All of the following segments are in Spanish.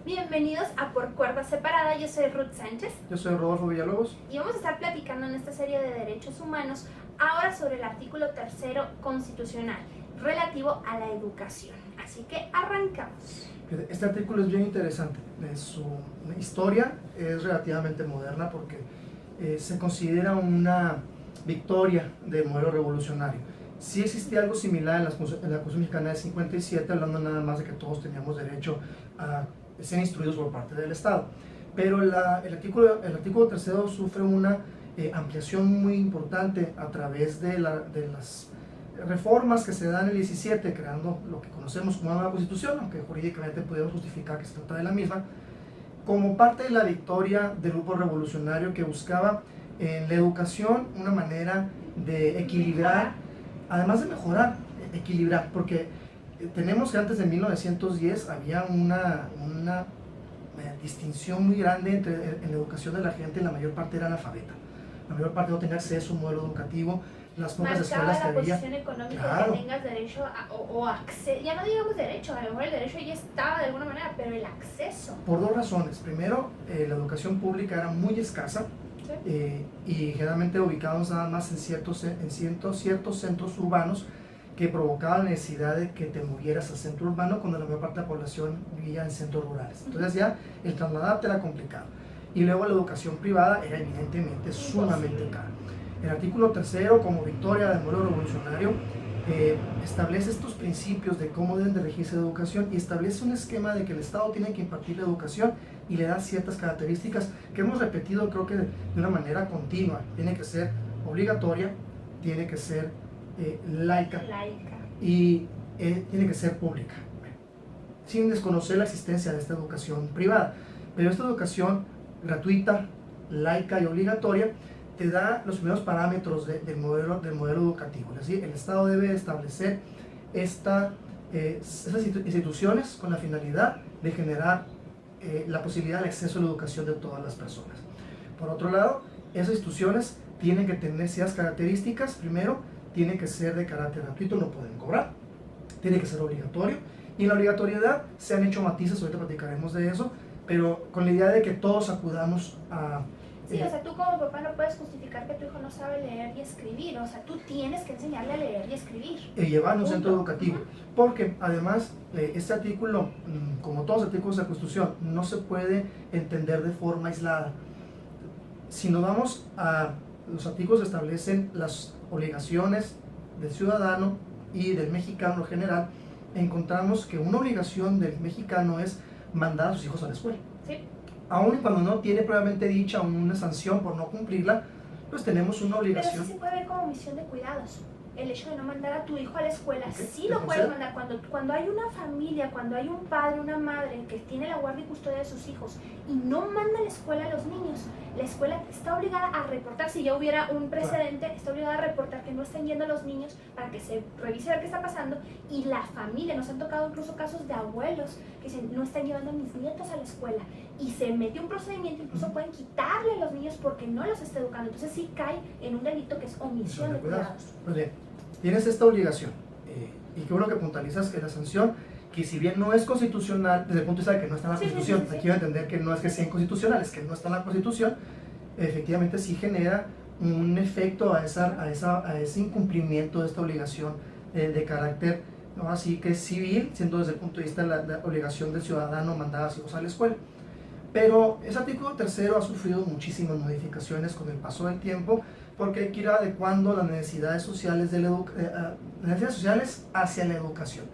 Bienvenidos a Por Cuerda Separada, yo soy Ruth Sánchez. Yo soy Rodolfo Villalobos. Y vamos a estar platicando en esta serie de derechos humanos ahora sobre el artículo 3 constitucional relativo a la educación. Así que arrancamos. Este artículo es bien interesante. Su historia es relativamente moderna porque se considera una victoria del modelo revolucionario. Sí existía algo similar en la Constitución Mexicana de 57, hablando nada más de que todos teníamos derecho a ser instruidos por parte del Estado. Pero el artículo 3 sufre una ampliación muy importante a través de las reformas que se dan en el 17, creando lo que conocemos como una nueva constitución, aunque jurídicamente podemos justificar que se trata de la misma, como parte de la victoria del grupo revolucionario que buscaba en la educación una manera de equilibrar, además de mejorar, equilibrar, porque tenemos que antes de 1910 había una distinción muy grande en la educación de la gente. La mayor parte era analfabeta, la mayor parte no tenía acceso a un modelo educativo, las pocas escuelas que había. Marcaba la posición económica, claro, que tengas derecho o acceso, ya no digamos derecho, a lo mejor el derecho ya estaba de alguna manera, pero el acceso. Por dos razones. Primero, la educación pública era muy escasa, y generalmente ubicados nada más en ciertos centros urbanos que provocaban la necesidad de que te movieras al centro urbano cuando la mayor parte de la población vivía en centros rurales. Entonces ya el trasladarte era complicado. Y luego la educación privada era evidentemente sumamente cara. El artículo 3, como victoria del modelo revolucionario, establece estos principios de cómo deben de regirse la educación y establece un esquema de que el Estado tiene que impartir la educación y le da ciertas características que hemos repetido, creo que de una manera continua. Tiene que ser obligatoria, tiene que ser laica y tiene que ser pública, sin desconocer la existencia de esta educación privada. Pero esta educación gratuita, laica y obligatoria te da los primeros parámetros del modelo educativo. Es decir, el Estado debe establecer estas instituciones con la finalidad de generar la posibilidad de acceso a la educación de todas las personas. Por otro lado, esas instituciones tienen que tener ciertas características. Primero, tiene que ser de carácter gratuito, no pueden cobrar, tiene que ser obligatorio, y en la obligatoriedad se han hecho matices, ahorita platicaremos de eso, pero con la idea de que todos acudamos a... Sí, o sea, tú como papá no puedes justificar que tu hijo no sabe leer y escribir, o sea, tú tienes que enseñarle a leer y escribir. Y llevar a un centro educativo, porque además este artículo, como todos los artículos de la Constitución, no se puede entender de forma aislada. Si nos vamos a los artículos que establecen las obligaciones del ciudadano y del mexicano en general, encontramos que una obligación del mexicano es mandar a sus hijos a la escuela. Sí. Aun cuando no tiene previamente dicha una sanción por no cumplirla, pues tenemos una obligación. Pero sí se puede ver como omisión de cuidados. El hecho de no mandar a tu hijo a la escuela, Okay. sí lo puedes mandar. Cuando hay una familia, cuando hay un padre, una madre que tiene la guardia y custodia de sus hijos y no manda a la escuela a los niños, la escuela está obligada a reportar. Si ya hubiera un precedente, está obligada a reportar que no están yendo los niños para que se revise a ver qué está pasando. Y la familia, nos han tocado incluso casos de abuelos que dicen, no están llevando a mis nietos a la escuela, y se mete un procedimiento, incluso pueden quitarle a los niños porque no los está educando. Entonces sí cae en un delito que es omisión de cuidados. Pues bien, tienes esta obligación, y qué bueno que puntualizas que la sanción, que si bien no es constitucional, desde el punto de vista de que no está en la Constitución, aquí quiero entender que no es que sea inconstitucional, es que no está en la Constitución, efectivamente sí genera un efecto a ese incumplimiento de esta obligación de carácter, ¿no? Así que civil, siendo desde el punto de vista de la obligación del ciudadano mandar a sus hijos a la escuela. Pero ese artículo 3 ha sufrido muchísimas modificaciones con el paso del tiempo, porque hay que ir adecuando las necesidades sociales, hacia la educación.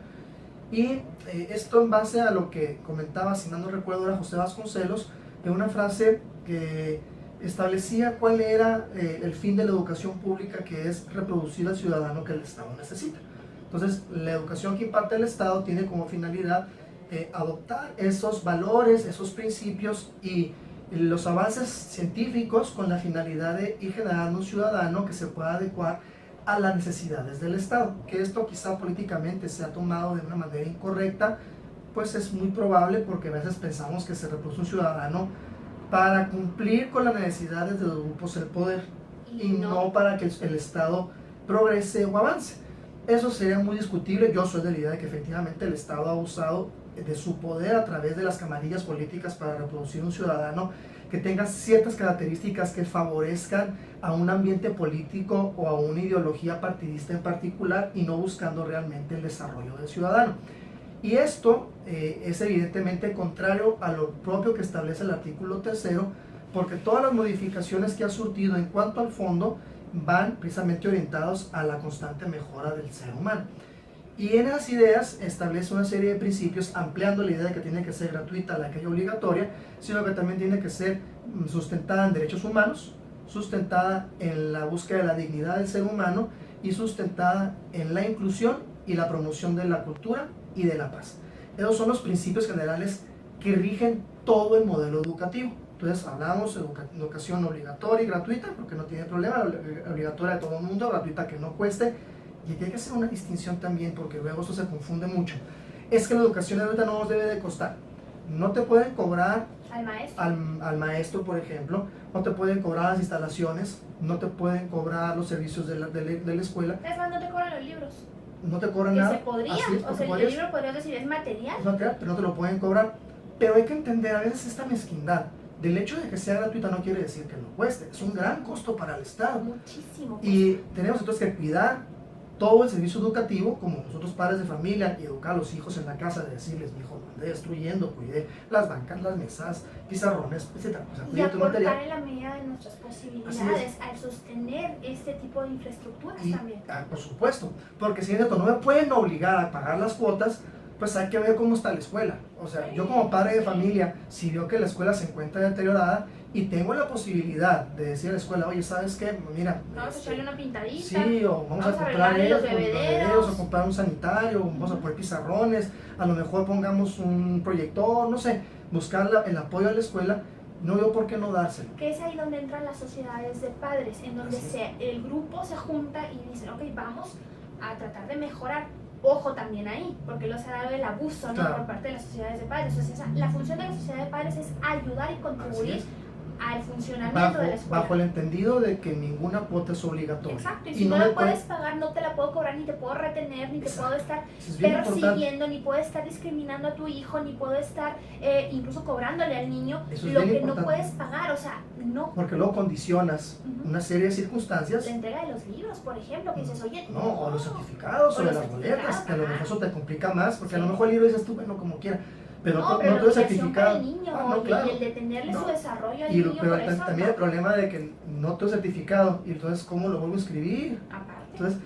Y esto en base a lo que comentaba, si mal no recuerdo, era José Vasconcelos, de una frase que establecía cuál era el fin de la educación pública, que es reproducir al ciudadano que el Estado necesita. Entonces, la educación que imparte el Estado tiene como finalidad adoptar esos valores, esos principios y los avances científicos con la finalidad de ir generando un ciudadano que se pueda adecuar a las necesidades del Estado. Que esto quizá políticamente se ha tomado de una manera incorrecta, pues es muy probable, porque a veces pensamos que se reproduce un ciudadano para cumplir con las necesidades de los grupos del poder y no para que el Estado progrese o avance. Eso sería muy discutible. Yo soy de la idea de que efectivamente el Estado ha usado de su poder a través de las camarillas políticas para reproducir un ciudadano que tenga ciertas características que favorezcan a un ambiente político o a una ideología partidista en particular y no buscando realmente el desarrollo del ciudadano. Y esto es evidentemente contrario a lo propio que establece el artículo 3º, porque todas las modificaciones que ha surtido en cuanto al fondo van precisamente orientados a la constante mejora del ser humano. Y en esas ideas establece una serie de principios, ampliando la idea de que tiene que ser gratuita la que es obligatoria, sino que también tiene que ser sustentada en derechos humanos, sustentada en la búsqueda de la dignidad del ser humano y sustentada en la inclusión y la promoción de la cultura y de la paz. Esos son los principios generales que rigen todo el modelo educativo. Entonces hablamos de educación obligatoria y gratuita, porque no tiene problema, obligatoria de todo el mundo, gratuita que no cueste. Y aquí hay que hacer una distinción también, porque luego eso se confunde mucho. Es que la educación gratuita no nos debe de costar. No te pueden cobrar al maestro, por ejemplo, no te pueden cobrar las instalaciones, no te pueden cobrar los servicios de la escuela. Es más, no te cobran los libros. No te cobran que nada. Se podría, o sea, el libro podrías decir es material. Es material, pero no te lo pueden cobrar. Pero hay que entender a veces esta mezquindad. Del hecho de que sea gratuita no quiere decir que no cueste. Es un gran costo para el Estado. Muchísimo. Y tenemos entonces que cuidar todo el servicio educativo, como nosotros padres de familia, y educar a los hijos en la casa, de decirles, mi hijo, no ande destruyendo, cuide las bancas, las mesas, pizarrones, etc. O sea, y aportar en la medida de nuestras posibilidades al sostener este tipo de infraestructuras también. Por supuesto, porque si no me pueden obligar a pagar las cuotas, pues hay que ver cómo está la escuela. O sea, yo como padre de familia, si veo que la escuela se encuentra deteriorada y tengo la posibilidad de decir a la escuela, oye, ¿sabes qué? Mira, vamos a echarle una pintadita. Sí, o vamos a comprar los bebederos, o comprar un sanitario, vamos a poner pizarrones, a lo mejor pongamos un proyector, no sé, buscar el apoyo a la escuela. No veo por qué no dárselo. Que es ahí donde entran las sociedades de padres, en donde el grupo se junta y dicen, ok, vamos a tratar de mejorar. Ojo también ahí, porque los ha dado el abuso, ¿no? Claro. Por parte de las sociedades de padres. O sea, la función de la sociedad de padres es ayudar y contribuir al funcionamiento de la escuela. Bajo el entendido de que ninguna cuota es obligatoria. Exacto, y si no la puedes pagar, no te la puedo cobrar, ni te puedo retener, ni te puedo estar persiguiendo, ni puedo estar discriminando a tu hijo, ni puedo estar incluso cobrándole al niño lo que no puedes pagar, o sea, no. Porque luego condicionas una serie de circunstancias. La entrega de los libros, por ejemplo, que dices, oye, no, o los certificados, o de las boletas, que a lo mejor eso te complica más, porque a lo mejor el libro dices tú, bueno, como quiera. Pero no todo es certificado. Niño, claro. Y el detenerle su desarrollo al niño. Pero también el problema de que no todo es certificado, y entonces, ¿cómo lo vuelvo a escribir? Aparte. Entonces,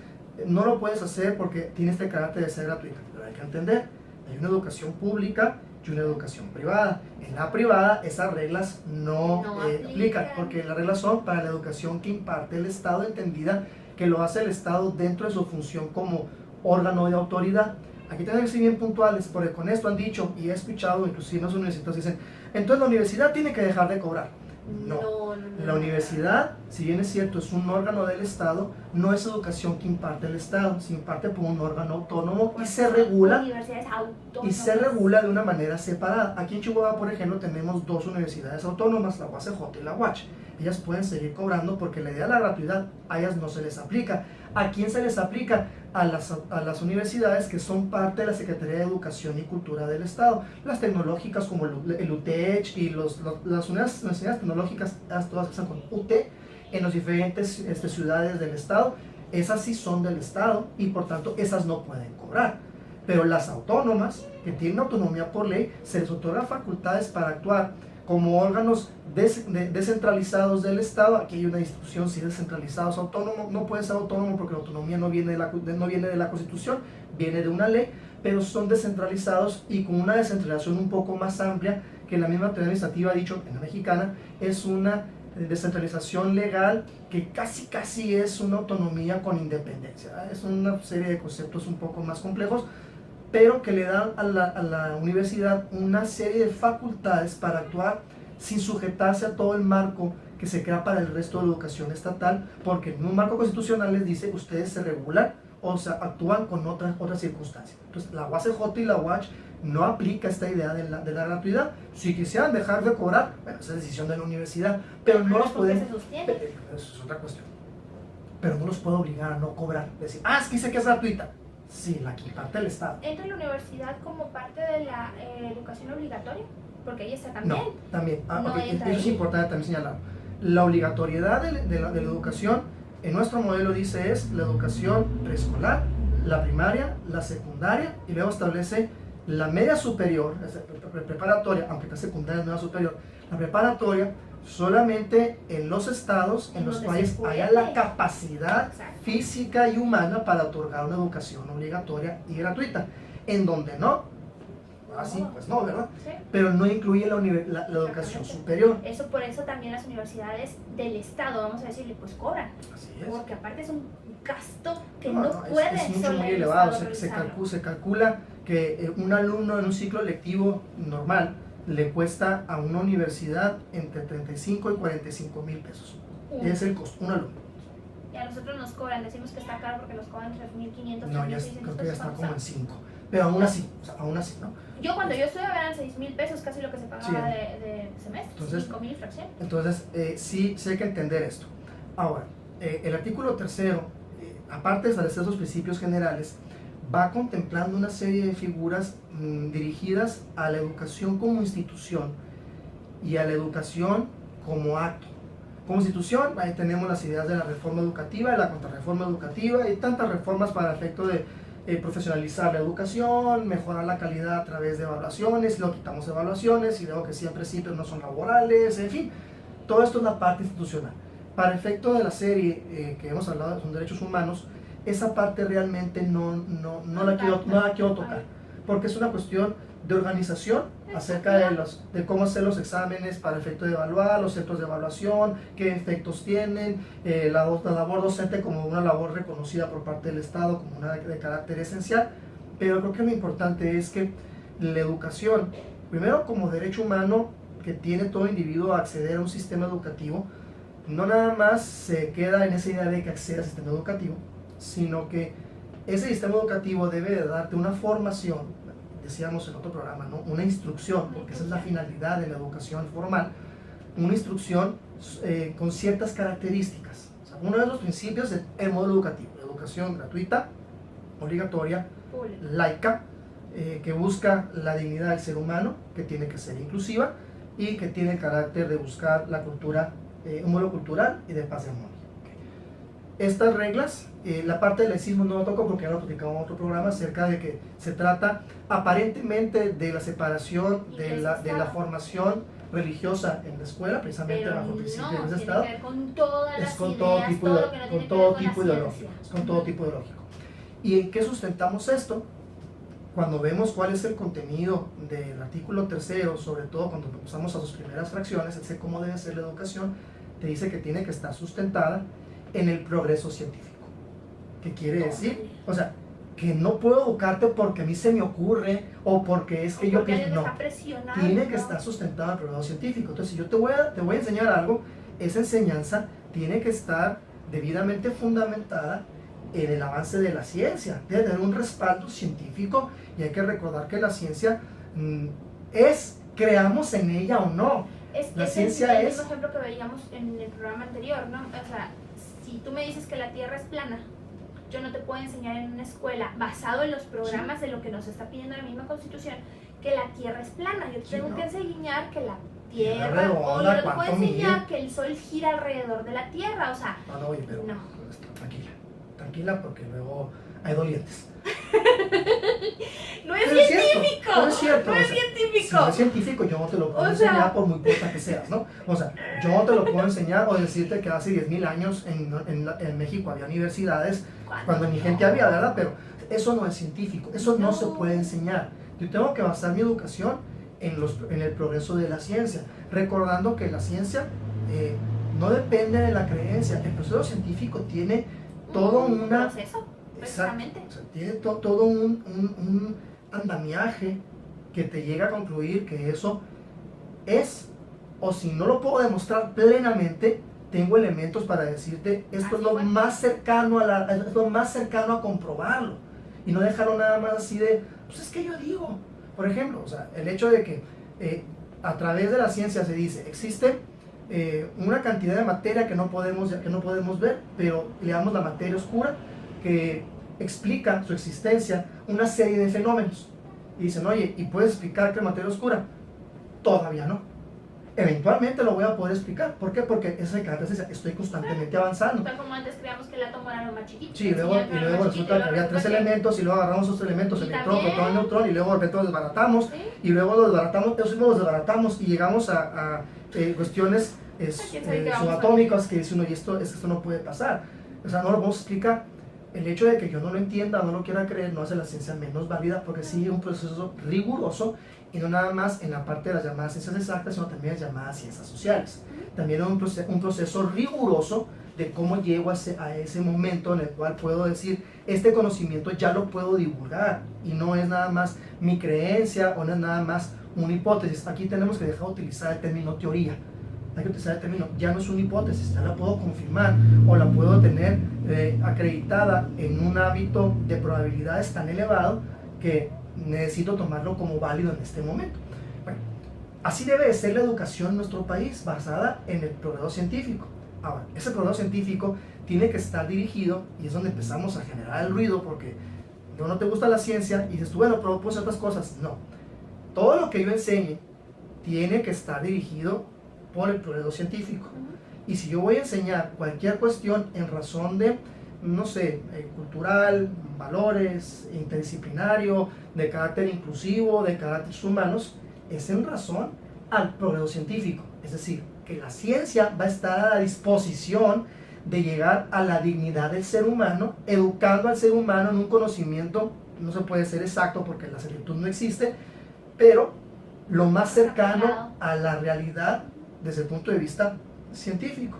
no lo puedes hacer porque tiene este carácter de ser gratuita. Pero hay que entender, hay una educación pública y una educación privada. En la privada, esas reglas no aplican, porque las reglas son para la educación que imparte el Estado, entendida que lo hace el Estado dentro de su función como órgano de autoridad. Aquí tenemos que ser bien puntuales, porque con esto han dicho, y he escuchado, inclusive los universitarios dicen, entonces la universidad tiene que dejar de cobrar. No. La universidad, si bien es cierto, es un órgano del Estado, no es educación que imparte el Estado, se imparte por un órgano autónomo y se regula de una manera separada. Aquí en Chihuahua, por ejemplo, tenemos dos universidades autónomas, la UACJ y la UACH. Ellas pueden seguir cobrando porque la idea de la gratuidad a ellas no se les aplica. ¿A quién se les aplica? A las universidades que son parte de la Secretaría de Educación y Cultura del Estado. Las tecnológicas como el UTECH y las universidades tecnológicas, todas están con UT en las diferentes ciudades del Estado. Esas sí son del Estado y por tanto esas no pueden cobrar. Pero las autónomas, que tienen autonomía por ley, se les otorgan facultades para actuar como órganos descentralizados del Estado. Aquí hay una institución, si descentralizados, autónomos, no puede ser autónomo porque la autonomía no viene de la Constitución, viene de una ley, pero son descentralizados y con una descentralización un poco más amplia que la misma teoría administrativa ha dicho en la mexicana, es una descentralización legal que casi es una autonomía con independencia. Es una serie de conceptos un poco más complejos, pero que le dan a la universidad una serie de facultades para actuar sin sujetarse a todo el marco que se crea para el resto de la educación estatal, porque en un marco constitucional les dice que ustedes se regulan o sea, actúan con otras circunstancias. Entonces la UACJ y la UACH no aplica esta idea de la gratuidad. Si quisieran dejar de cobrar, bueno, esa es decisión de la universidad, pero no los pueden... Eso es otra cuestión. Pero no los puedo obligar a no cobrar. Decir, es que dice que es gratuita. Sí, la que imparte el Estado. ¿Entra la universidad como parte de la educación obligatoria? Porque ahí está también. No, también. No Okay, entra eso es ahí. importante también señalar. La obligatoriedad de la educación, en nuestro modelo dice es la educación preescolar, la primaria, la secundaria, y luego establece la media superior, preparatoria, aunque la secundaria no es superior, la preparatoria solamente en los estados en los cuales haya la capacidad física y humana para otorgar una educación obligatoria y gratuita. En donde no, así pues no, ¿verdad? Sí. Pero no incluye la educación superior. Eso, por eso también las universidades del Estado, vamos a decirle, pues cobran. Así es. Porque aparte es un gasto que no puede es mucho, solo muy el elevado. Estado Se calcula que un alumno en un ciclo lectivo normal le cuesta a una universidad entre 35 y 45 mil pesos. Es el costo, un alumno. Y a nosotros nos cobran, decimos que está caro porque nos cobran 3.500, No, 3.600 creo que ya está pesos. como en 5. Pero aún así, ¿no? Yo cuando yo estudiaba eran 6.000 pesos, casi lo que se pagaba Sí. de semestre, Entonces, 5.000 y fracción. Entonces, sí hay que entender esto. Ahora, el artículo tercero, aparte de establecer esos principios generales, va contemplando una serie de figuras dirigidas a la educación como institución y a la educación como acto. Como institución, ahí tenemos las ideas de la reforma educativa, de la contrarreforma educativa y tantas reformas para efecto de profesionalizar la educación, mejorar la calidad a través de evaluaciones, luego quitamos evaluaciones y luego que siempre no son laborales, en fin, todo esto es la parte institucional. Para efecto de la serie que hemos hablado, son derechos humanos, esa parte realmente no la quiero tocar, porque es una cuestión de organización acerca de cómo hacer los exámenes para efecto de evaluar, los centros de evaluación, qué efectos tienen, la labor docente como una labor reconocida por parte del Estado como una de carácter esencial, pero creo que lo importante es que la educación, primero como derecho humano que tiene todo individuo a acceder a un sistema educativo, no nada más se queda en esa idea de que acceda al sistema educativo, sino que ese sistema educativo debe de darte una formación, decíamos en otro programa, ¿no? Una instrucción, porque esa es la finalidad de la educación formal, una instrucción con ciertas características. O sea, uno de los principios del modelo educativo, educación gratuita, obligatoria, laica, que busca la dignidad del ser humano, que tiene que ser inclusiva y que tiene el carácter de buscar la cultura, un modelo cultural y de paz y armonía. Estas reglas, la parte del laicismo no lo toco porque ya lo platicamos en otro programa acerca de que se trata aparentemente de la separación de la formación religiosa en la escuela, precisamente pero bajo el principio no, del Estado. Tiene que ver con todas las con ideas, todo tipo, todo lo que no tiene que ver con la ideológico. Es con todo tipo ideológico. ¿Y en qué sustentamos esto? Cuando vemos cuál es el contenido del artículo tercero, sobre todo cuando pasamos a sus primeras fracciones, es decir, cómo debe ser la educación, te dice que tiene que estar sustentada en el progreso científico. ¿Qué quiere decir? O sea, que no puedo educarte porque a mí se me ocurre o porque es que yo pienso. No, tiene que estar sustentada en el progreso científico. Entonces, si yo te voy a enseñar algo, esa enseñanza tiene que estar debidamente fundamentada en el avance de la ciencia, debe tener un respaldo científico, y hay que recordar que la ciencia creamos en ella o no. La ciencia es el mismo ejemplo que veíamos en el programa anterior, ¿no? O sea, si tú me dices que la Tierra es plana, yo no te puedo enseñar en una escuela, basado en los programas de lo que nos está pidiendo la misma Constitución, que la Tierra es plana. Yo tengo que enseñar que la Tierra, o yo no te puedo enseñar que el Sol gira alrededor de la Tierra, o sea, no, oye, pero tranquila, porque luego hay dolientes. No es científico. No es cierto. No es científico. Si no es científico, yo no te lo puedo enseñar por muy puta que seas, ¿no? O sea, yo no te lo puedo enseñar o decirte que hace 10.000 años en México había universidades cuando ni gente había, ¿verdad? Pero eso no es científico, eso no se puede enseñar. Yo tengo que basar mi educación en el progreso de la ciencia, recordando que la ciencia no depende de la creencia. El proceso científico tiene todo un proceso. Precisamente. O sea, tiene todo un andamiaje que te llega a concluir que eso es, o si no lo puedo demostrar plenamente, tengo elementos para decirte esto es lo más cercano a comprobarlo, y no dejarlo nada más así de, pues es que yo digo. Por ejemplo, o sea, el hecho de que a través de la ciencia se dice, existe una cantidad de materia que no podemos ver, pero le damos la materia oscura, que explica su existencia una serie de fenómenos. Y dicen, oye, ¿y puedes explicar qué materia oscura? Todavía no. Eventualmente lo voy a poder explicar. ¿Por qué? Porque esa característica, estoy constantemente avanzando. Pero como antes creíamos que el átomo era lo más chiquito. Sí, y luego resulta que había 3 elementos y luego agarramos esos elementos, electrón, protón, neutrón, y luego de repente los desbaratamos, ¿sí? Y luego los desbaratamos, esos mismos los desbaratamos y llegamos a cuestiones subatómicas que dice uno, y esto no puede pasar. O sea, no lo podemos explicar. El hecho de que yo no lo entienda o no lo quiera creer no hace la ciencia menos válida, porque sigue un proceso riguroso, y no nada más en la parte de las llamadas ciencias exactas, sino también las llamadas ciencias sociales. También es un proceso riguroso de cómo llego a ese momento en el cual puedo decir, este conocimiento ya lo puedo divulgar, y no es nada más mi creencia o no es nada más una hipótesis. Aquí tenemos que dejar de utilizar el término teoría. Hay que utilizar el término, ya no es una hipótesis, ya la puedo confirmar o la puedo tener acreditada en un hábito de probabilidades tan elevado que necesito tomarlo como válido en este momento. Bueno, así debe de ser la educación en nuestro país, basada en el progreso científico. Ahora, ese progreso científico tiene que estar dirigido, y es donde empezamos a generar el ruido, porque no te gusta la ciencia y dices tú, bueno, pero puedo hacer otras cosas. No, todo lo que yo enseñe tiene que estar dirigido por el progreso científico. Y si yo voy a enseñar cualquier cuestión en razón de, no sé, cultural, valores, interdisciplinario, de carácter inclusivo, de caracteres humanos, es en razón al progreso científico. Es decir, que la ciencia va a estar a la disposición de llegar a la dignidad del ser humano, educando al ser humano en un conocimiento, no se puede ser exacto porque la exactitud no existe, pero lo más cercano a la realidad desde el punto de vista científico.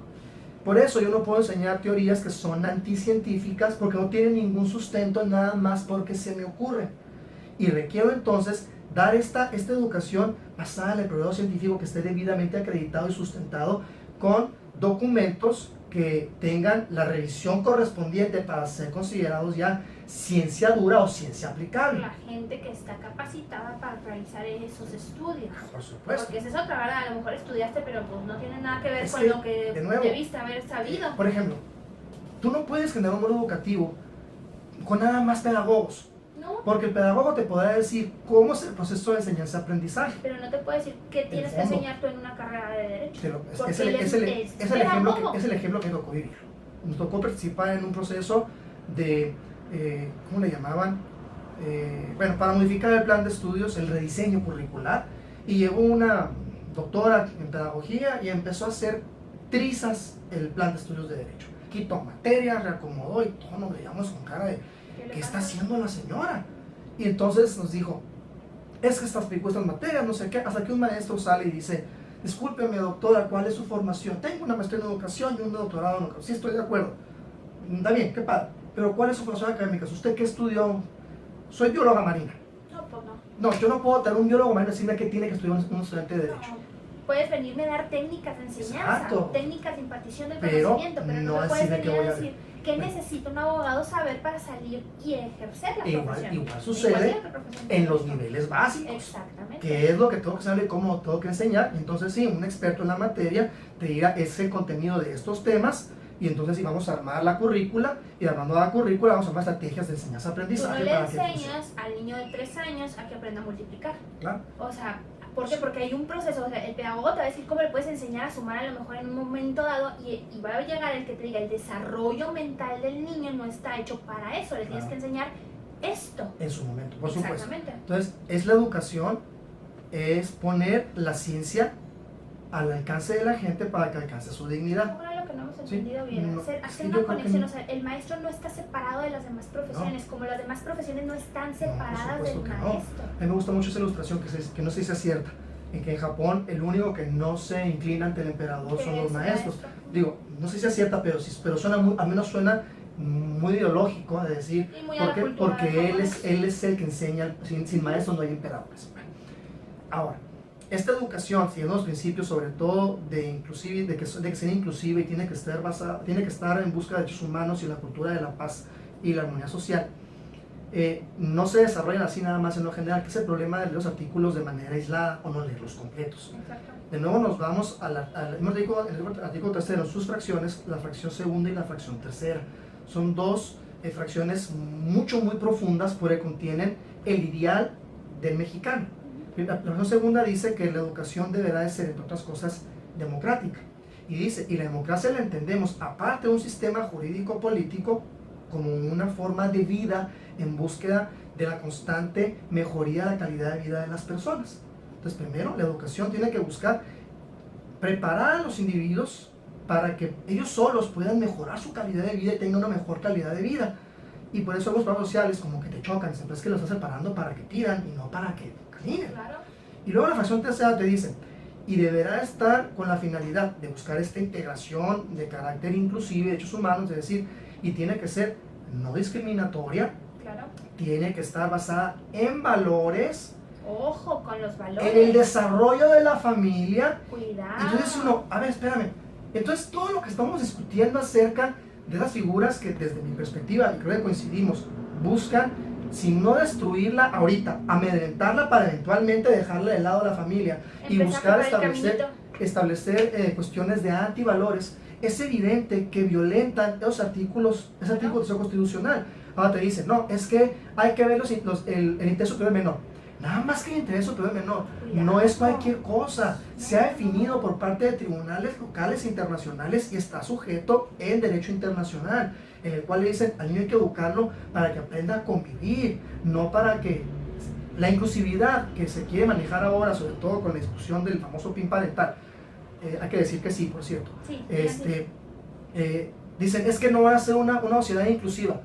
Por eso yo no puedo enseñar teorías que son anticientíficas, porque no tienen ningún sustento, nada más porque se me ocurre. Y requiero entonces dar esta educación basada en el progreso científico, que esté debidamente acreditado y sustentado con documentos que tengan la revisión correspondiente para ser considerados ya ciencia dura o ciencia aplicable. La gente que está capacitada para realizar esos estudios. Por supuesto. Porque esa es otra, ¿verdad? A lo mejor estudiaste, pero pues no tiene nada que ver con lo que debiste haber sabido. Por ejemplo, tú no puedes generar un modelo educativo con nada más pedagogos. No. Porque el pedagogo te podrá decir cómo es el proceso de enseñanza-aprendizaje. Pero no te puede decir qué tienes que enseñar tú en una carrera de Derecho. Es el ejemplo que me tocó vivir. Nos tocó participar en un proceso de, ¿cómo le llamaban? Bueno, para modificar el plan de estudios, el rediseño curricular. Y llegó una doctora en pedagogía y empezó a hacer trizas el plan de estudios de Derecho. Quitó materias, reacomodó y todo, nos veíamos con cara de ¿qué está haciendo la señora? Y entonces nos dijo, es que estas materias, no sé qué, hasta que un maestro sale y dice, discúlpeme doctora, ¿cuál es su formación? Tengo una maestría en educación y un doctorado en educación. Sí, estoy de acuerdo. Está bien, qué padre. Pero ¿cuál es su formación académica? ¿Usted qué estudió? Soy bióloga marina. No, pues no. No, yo no puedo tener un biólogo marino y decirme que tiene que estudiar un estudiante de Derecho. No. Puedes venirme a dar técnicas de enseñanza, exacto, técnicas de impartición del conocimiento, pero no me puedes venir a decir qué necesita un abogado saber para salir y ejercer la profesión. Igual sucede en los niveles básicos. Exactamente. ¿Qué es lo que tengo que saber y cómo tengo que enseñar? Entonces sí, un experto en la materia te dirá ese contenido de estos temas, y entonces sí vamos a armar la currícula, y armando la currícula vamos a armar estrategias de enseñanza-aprendizaje. Tú no le enseñas al niño de 3 años a que aprenda a multiplicar. Claro. O sea, ¿por qué? Porque hay un proceso, o sea, el pedagogo te va a decir cómo le puedes enseñar a sumar a lo mejor en un momento dado, y va a llegar el que te diga, el desarrollo mental del niño no está hecho para eso, le tienes que enseñar esto. En su momento, por supuesto. Exactamente. Entonces, es la educación, es poner la ciencia al alcance de la gente para que alcance su dignidad. Ahora lo que no hemos entendido bien, no, hacer una conexión, o sea, el maestro no está separado de las demás profesiones, como las demás profesiones no están separadas del maestro. A mí me gusta mucho esa ilustración que no sé si es cierta, en que en Japón el único que no se inclina ante el emperador son los maestros. Digo, no sé si es cierta, pero suena al menos suena muy ideológico de decir, porque él es el que enseña, sin maestros no hay emperadores. Ahora, esta educación, siguiendo los principios sobre todo de que sea inclusiva y tiene que estar en busca de derechos humanos y la cultura de la paz y la armonía social, no se desarrollan así nada más en lo general, que es el problema de leer los artículos de manera aislada o no leerlos completos. Exacto. De nuevo nos vamos hemos dicho el artículo tercero, sus fracciones, la fracción segunda y la fracción tercera. Son dos fracciones muy profundas porque contienen el ideal del mexicano. La fracción segunda dice que la educación deberá de ser, entre otras cosas, democrática. Y dice, y la democracia la entendemos, aparte de un sistema jurídico político, como una forma de vida en búsqueda de la constante mejoría de la calidad de vida de las personas. Entonces, primero, la educación tiene que buscar preparar a los individuos para que ellos solos puedan mejorar su calidad de vida y tengan una mejor calidad de vida. Y por eso los programas sociales como que te chocan, siempre es que los estás separando para que tiran y no para que caminen. Claro. Y luego la fracción tercera te dice, y deberá estar con la finalidad de buscar esta integración de carácter inclusive de derechos humanos, es decir, y tiene que ser no discriminatoria, Claro. tiene que estar basada en valores, Ojo con los valores. en el desarrollo de la familia. Cuidado. Entonces uno, a ver, espérame, entonces todo lo que estamos discutiendo acerca de las figuras que desde mi perspectiva, y creo que coincidimos, buscan, si no destruirla ahorita, amedrentarla para eventualmente dejarla de lado a la familia y buscar establecer cuestiones de antivalores, es evidente que violentan esos artículos, ese artículo constitucional. Ahora te dicen, no, es que hay que ver el interés superior menor. Nada más que el interés superior menor, no es cualquier cosa. Se ha definido por parte de tribunales locales e internacionales y está sujeto en derecho internacional, en el cual le dicen al niño hay que educarlo para que aprenda a convivir, no para que la inclusividad que se quiere manejar ahora, sobre todo con la discusión del famoso PIN parental, hay que decir que sí, por cierto. Sí, dicen, es que no va a ser una sociedad inclusiva.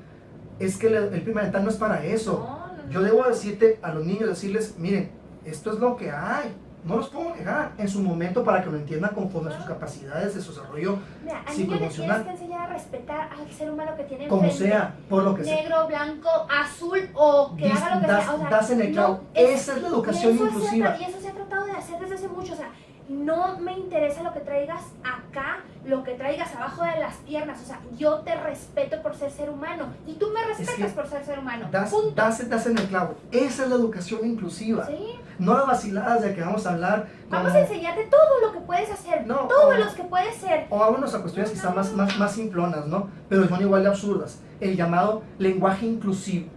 Es que el PIN parental no es para eso. No. Yo debo decirte a los niños, decirles, miren, esto es lo que hay. No los puedo negar en su momento para que lo entiendan conforme a sus capacidades de su desarrollo psicoemocional. Tienes que enseñar a respetar al ser humano que tiene como enfrente, sea, por lo que sea. negro, blanco, azul o que haga lo que sea. O sea, das en el clavo. Esa es la educación inclusiva. Y eso se ha tratado de hacer desde hace mucho. O sea, no me interesa lo que traigas acá, lo que traigas abajo de las piernas. O sea, yo te respeto por ser humano y tú me respetas por ser humano. Das en el clavo. Esa es la educación inclusiva. ¿Sí? No las vaciladas de que vamos a hablar. Vamos a enseñarte todo lo que puedes hacer, todo lo que puedes ser. O vámonos a cuestiones quizás más simplonas, ¿no? Pero son igual de absurdas. El llamado lenguaje inclusivo.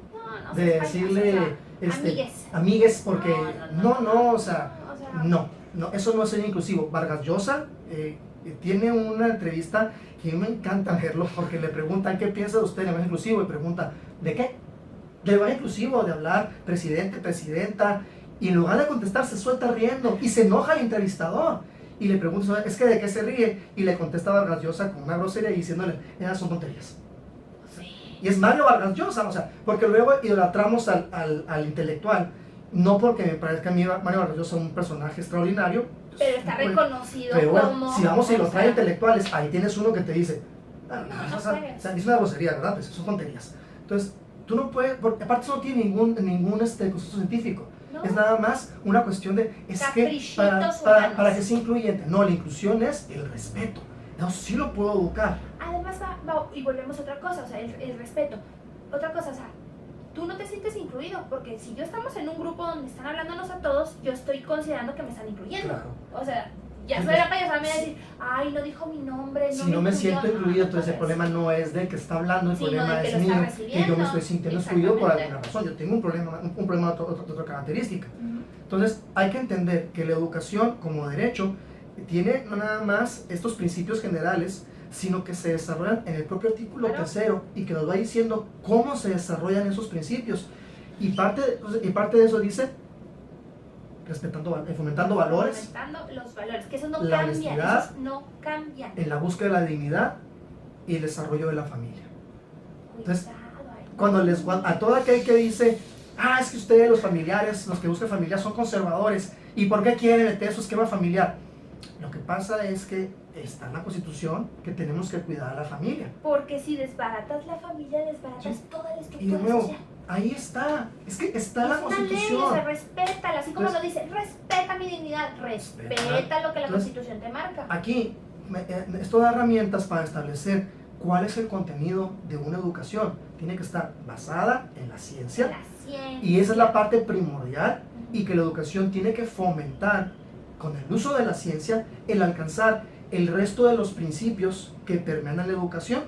De decirle, amigues, porque no, eso no es ser inclusivo. Vargas Llosa tiene una entrevista que a mí me encanta verlo porque le preguntan qué piensa de usted en lenguaje inclusivo y pregunta, ¿de qué? De lenguaje inclusivo, de hablar presidente, presidenta, y en lugar de contestar se suelta riendo y se enoja el entrevistador y le pregunta, ¿es que de qué se ríe? Y le contesta Vargas Llosa con una grosería diciéndole, esas son tonterías. Sí. Y es Mario Vargas Llosa, o sea, porque luego idolatramos al intelectual. No porque me parezca a mí Mario Vargas Llosa un personaje extraordinario, pero está reconocido pero bueno, como... si vamos a ilustrar intelectuales, ahí tienes uno que te dice, es una grosería, ¿verdad? Pues son tonterías. Entonces, tú no puedes, porque aparte eso no tiene ningún concepto científico. No. Es nada más una cuestión de, es que para que sea incluyente. No, la inclusión es el respeto. No, sí lo puedo educar. Además y volvemos a otra cosa, o sea, el respeto. Otra cosa, o sea, tú no te sientes incluido, porque si yo estamos en un grupo donde están hablándonos a todos, yo estoy considerando que me están incluyendo. Claro. O sea, ya soy la payasada, me va a decir, ay, no dijo mi nombre, si no me siento incluido, entonces el problema no es de que está hablando, el problema es mío, que yo me estoy sintiendo excluido por alguna razón. Yo tengo un problema de otra característica. Entonces, hay que entender que la educación como derecho tiene no nada más estos principios generales, sino que se desarrollan en el propio artículo tercero y que nos va diciendo cómo se desarrollan esos principios. Y parte de eso dice, fomentando valores. Fomentando los valores, que eso no cambia, esos no cambian. En la búsqueda de la dignidad y el desarrollo de la familia. Entonces, a todo aquel que dice, es que ustedes los familiares, los que buscan familia son conservadores, ¿y por qué quieren meter su esquema familiar? Lo que pasa es que está en la Constitución que tenemos que cuidar a la familia. Porque si desbaratas la familia, desbaratas toda la estructura y de nuevo, social. Ahí está, es que está en la Constitución. Ley, respétala, así como lo dice, respeta mi dignidad, respeta lo que la Constitución te marca. Aquí, esto da herramientas para establecer cuál es el contenido de una educación. Tiene que estar basada en la ciencia. Y esa es la parte primordial, y que la educación tiene que fomentar con el uso de la ciencia el alcanzar el resto de los principios que permean a la educación.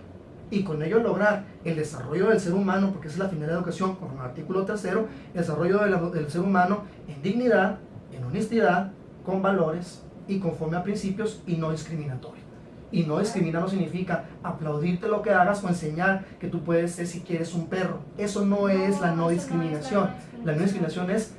y con ello lograr el desarrollo del ser humano, porque esa es la finalidad de la educación, con el artículo 3º, el desarrollo del ser humano en dignidad, en honestidad, con valores y conforme a principios y no discriminatorio. Y no discriminar no significa aplaudirte lo que hagas o enseñar que tú puedes ser si quieres un perro. Eso no es la no discriminación. La no discriminación es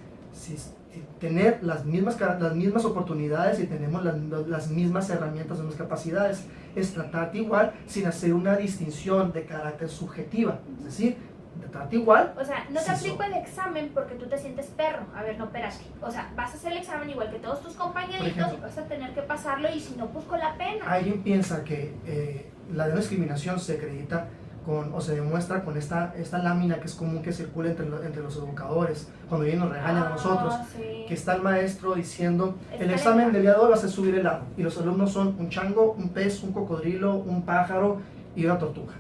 tener las mismas oportunidades y tenemos las mismas herramientas, las mismas capacidades. Es tratarte igual sin hacer una distinción de carácter subjetiva. Es decir, tratarte igual. O sea, no te aplico el examen porque tú te sientes perro. A ver, no, espérate. O sea, vas a hacer el examen igual que todos tus compañeritos y vas a tener que pasarlo y si no, pues con la pena. Alguien piensa que la no discriminación se acredita o se demuestra con esta lámina que es común que circula entre los educadores cuando ellos nos regañan a nosotros, sí. Que está el maestro diciendo el examen del día de hoy va a ser subir el árbol y los alumnos son un chango, un pez, un cocodrilo, un pájaro y una tortuga.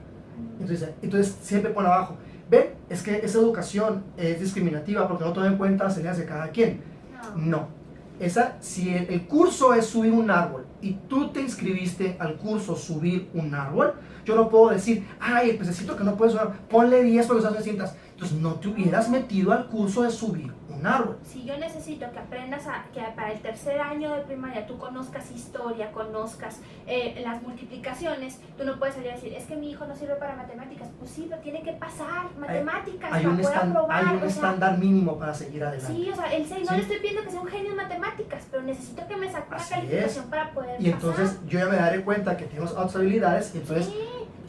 Entonces siempre pone abajo, ven, es que esa educación es discriminativa porque no toma en cuenta las ideas de cada quien. No. Si el curso es subir un árbol y tú te inscribiste al curso subir un árbol, yo no puedo decir, ay, el pececito que no puede subir, ponle 10 porque son 600. Entonces no te hubieras metido al curso de subir un árbol. Si yo necesito que aprendas que para el tercer año de primaria tú conozcas historia, conozcas las multiplicaciones, tú no puedes salir a decir, es que mi hijo no sirve para matemáticas. Pues sí, pero tiene que pasar matemáticas hay un estándar mínimo para seguir adelante. Sí, o sea, no le estoy pidiendo que sea un genio en matemáticas, pero necesito que me saque una calificación para poder pasar. Y entonces yo ya me daré cuenta que tenemos otras habilidades y entonces... Sí.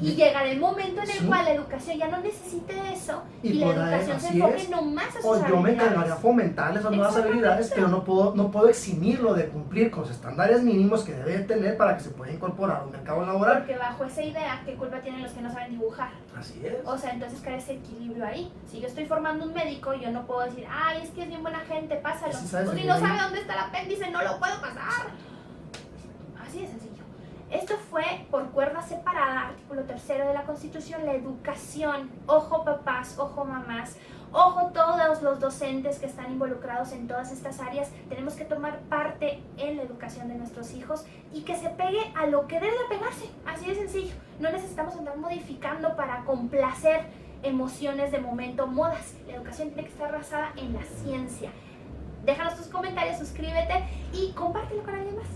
Y llegará el momento en el cual la educación ya no necesite eso y la educación se enfoque nomás a sus habilidades. O yo me encargaré a fomentar esas nuevas habilidades, pero no puedo eximirlo de cumplir con los estándares mínimos que debe tener para que se pueda incorporar a un mercado laboral. Porque bajo esa idea, ¿qué culpa tienen los que no saben dibujar? Así es. O sea, entonces cae ese equilibrio ahí. Si yo estoy formando un médico, yo no puedo decir, ay, es que es bien buena gente, pásalo. Pues si no sabe dónde está el apéndice, no lo puedo pasar. Así de sencillo. Esto fue por cuerda separada, artículo 3º de la Constitución, la educación. Ojo papás, ojo mamás, ojo todos los docentes que están involucrados en todas estas áreas. Tenemos que tomar parte en la educación de nuestros hijos y que se pegue a lo que debe de pegarse. Así de sencillo. No necesitamos andar modificando para complacer emociones de momento, modas. La educación tiene que estar basada en la ciencia. Déjanos tus comentarios, suscríbete y compártelo con alguien más.